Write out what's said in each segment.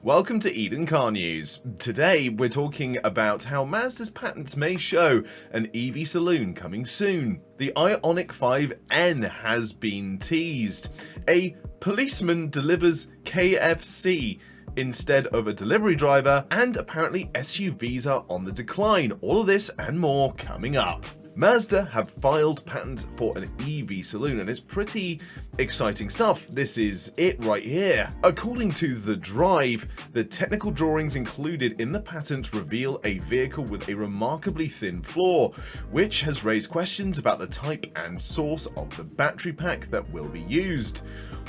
Welcome to Eden Car News. Today we're talking about how Mazda's patents may show an EV saloon coming soon. The IONIQ5 N has been teased. A policeman delivers KFC instead of a delivery driver, and apparently SUVs are on the decline. All of this and more coming up. Mazda have filed patents for an EV saloon, and it's pretty exciting stuff. This is it right here. According to The Drive, the technical drawings included in the patent reveal a vehicle with a remarkably thin floor, which has raised questions about the type and source of the battery pack that will be used.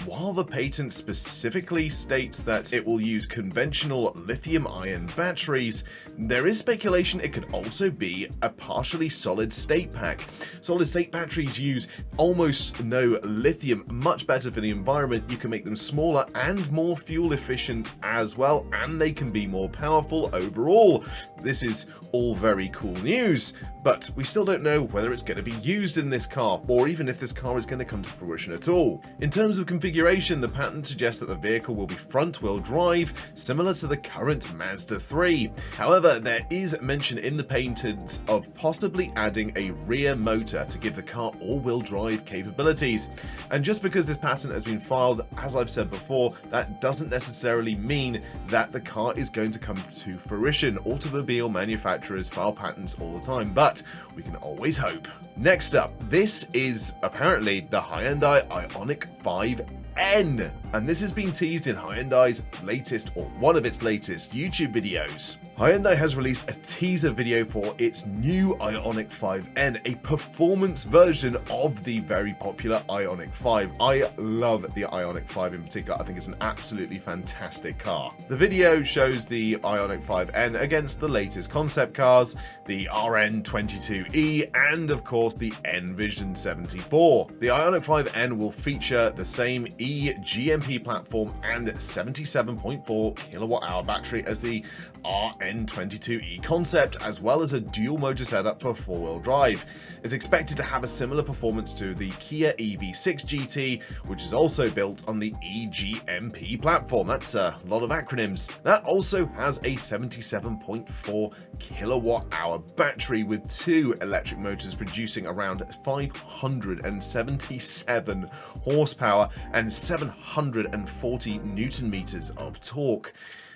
While the patent specifically states that it will use conventional lithium-ion batteries, there is speculation it could also be a partially solid-state pack. Solid-state batteries use almost no lithium, much better for the environment. You can make them smaller and more fuel efficient as well, and they can be more powerful overall. This is all very cool news, but we still don't know whether it's going to be used in this car, or even if this car is going to come to fruition at all. In terms of configuration, the patent suggests that the vehicle will be front-wheel drive, similar to the current Mazda 3. However, there is mention in the patent of possibly adding a rear motor to give the car all-wheel drive capabilities. And just because this patent has been filed, as I've said before, that doesn't necessarily mean that the car is going to come to fruition. Automobile manufacturers file patents all the time, but we can always hope. Next up, this is apparently the Hyundai IONIQ5 N, and this has been teased in Hyundai's latest, or one of its latest, YouTube videos. Hyundai has released a teaser video for its new IONIQ5 N, a performance version of the very popular IONIQ 5. I love the IONIQ 5 in particular. I think it's an absolutely fantastic car. The video shows the IONIQ 5 N against the latest concept cars, the RN22E, and of course the Envision 74. The IONIQ 5 N will feature the same eGMP platform and 77.4 kilowatt-hour battery as the RN22E concept, as well as a dual motor setup for four-wheel drive. It's expected to have a similar performance to the Kia EV6 GT, which is also built on the eGMP platform. That's a lot of acronyms. That also has a 77.4 kilowatt-hour battery with two electric motors producing around 577 horsepower and 740 newton meters of torque.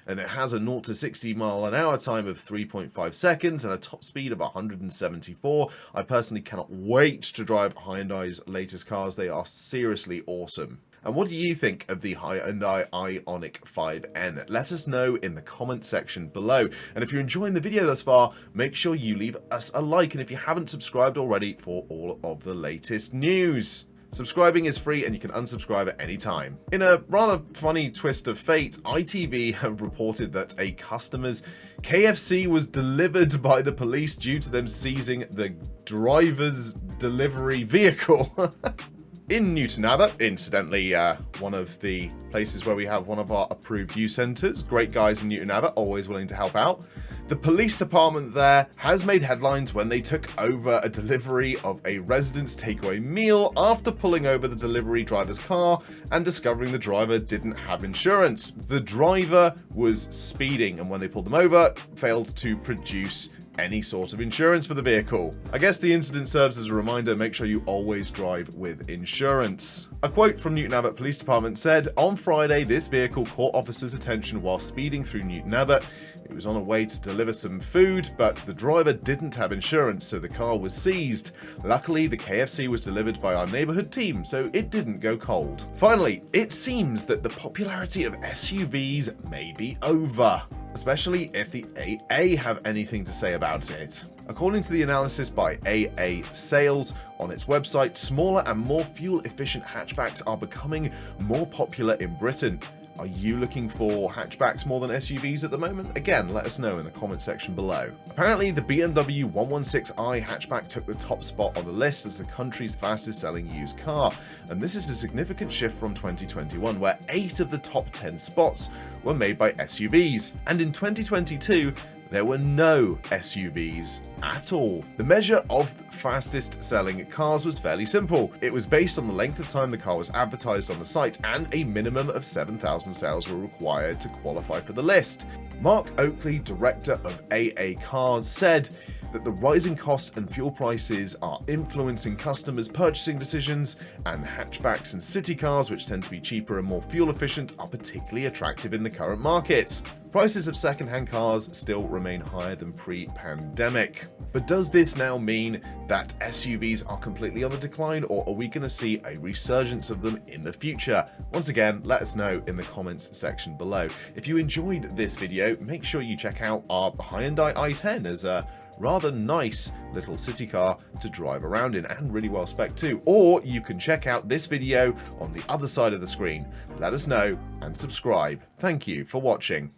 And it has a 0 to 60 mile an hour time of 3.5 seconds and a top speed of 174. I personally cannot wait to drive Hyundai's latest cars. They are seriously awesome. And what do you think of the Hyundai IONIQ5 N? Let us know in the comment section below. And if you're enjoying the video thus far, make sure you leave us a like. And if you haven't subscribed already for all of the latest news. Subscribing is free and you can unsubscribe at any time. In a rather funny twist of fate, ITV have reported that a customer's KFC was delivered by the police due to them seizing the driver's delivery vehicle. In Newton Abbot, incidentally, one of the places where we have one of our approved youth centres. Great guys in Newton Abbot, always willing to help out. The police department there has made headlines when they took over a delivery of a resident's takeaway meal after pulling over the delivery driver's car and discovering the driver didn't have insurance. The driver was speeding, and when they pulled them over, failed to produce any sort of insurance for the vehicle. I guess the incident serves as a reminder, make sure you always drive with insurance. A quote from Newton Abbot Police Department said, "On Friday, this vehicle caught officers' attention while speeding through Newton Abbot. It was on a way to deliver some food, but the driver didn't have insurance, so the car was seized. Luckily, the KFC was delivered by our neighborhood team, so it didn't go cold." Finally, it seems that the popularity of SUVs may be over, especially if the AA have anything to say about it. According to the analysis by AA Sales on its website, smaller and more fuel-efficient hatchbacks are becoming more popular in Britain. Are you looking for hatchbacks more than SUVs at the moment? Again, let us know in the comment section below. Apparently, the BMW 116i hatchback took the top spot on the list as the country's fastest selling used car. And this is a significant shift from 2021, where 8 of the top 10 spots were made by SUVs. And in 2022, there were no SUVs at all. The measure of fastest selling cars was fairly simple. It was based on the length of time the car was advertised on the site, and a minimum of 7,000 sales were required to qualify for the list. Mark Oakley, director of AA Cars, said that the rising cost and fuel prices are influencing customers' purchasing decisions, and hatchbacks and city cars, which tend to be cheaper and more fuel efficient, are particularly attractive in the current market. Prices of second-hand cars still remain higher than pre-pandemic. But does this now mean that SUVs are completely on the decline, or are we going to see a resurgence of them in the future? Once again, let us know in the comments section below. If you enjoyed this video, make sure you check out our Hyundai i10 as a rather nice little city car to drive around in, and really well spec'd too. Or you can check out this video on the other side of the screen. Let us know and subscribe. Thank you for watching.